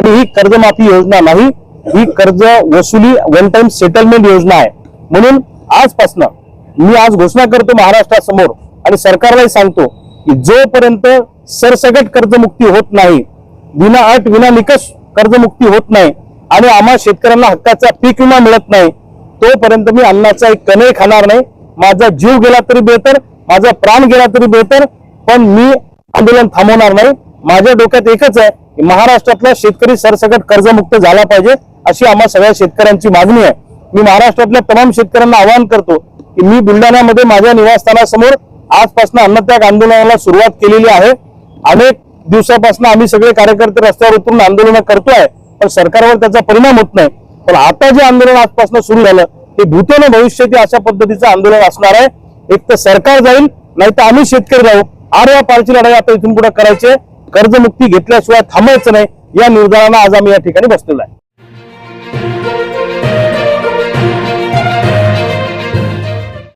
आणि ही कर्जमाफी योजना नाही, ही कर्ज वसुली वन टाइम सेटलमेंट योजना आहे। म्हणून आजपासून मी आज घोषणा करतो महाराष्ट्रासमोर आणि सरकारलाही सांगतो की जोपर्यंत सरसकट कर्जमुक्ती होत नाही, विना अट विना निकष कर्जमुक्ती होत नाही आणि आम्हा शेतकऱ्यांना हक्काचा पीक विमा मिळत नाही, तोपर्यंत मी अन्नाचा एक कणही खाणार नाही। माझा जीव गेला तरी बेहतर, माझा प्राण गेला तरी बेहतर, पण मी आंदोलन थांबवणार नाही। माझ्या डोक्यात एकच आहे की महाराष्ट्रातला शेतकरी सरसकट कर्जमुक्त झाला पाहिजे, अशी आम्हा सगळ्या शेतकऱ्यांची मागणी आहे। मी महाराष्ट्रातल्या तमाम शेतकऱ्यांना आवाहन करतो की मी बुलढाण्यामध्ये माझ्या निवासस्थानासमोर आजपासून अन्नत्याग आंदोलनाला सुरुवात केलेली आहे। अनेक दिवसापासून आम्ही सगळे कार्यकर्ते रस्त्यावर उतरून आंदोलन करतोय, पण सरकारवर त्याचा परिणाम होत नाही। पण आता जे आंदोलन आजपासून सुरू झालं ते भूतोने भविष्यात अशा पद्धतीचं आंदोलन असणार आहे। एक तर सरकार जाईल, नाही तर आम्ही शेतकरी राहू। आर पारची लढाई आता इथून पुढे करायची, कर्जमुक्ती घेतल्याशिवाय थांबायचं नाही, या निर्धारानं आज आम्ही या ठिकाणी बसलेलो आहे।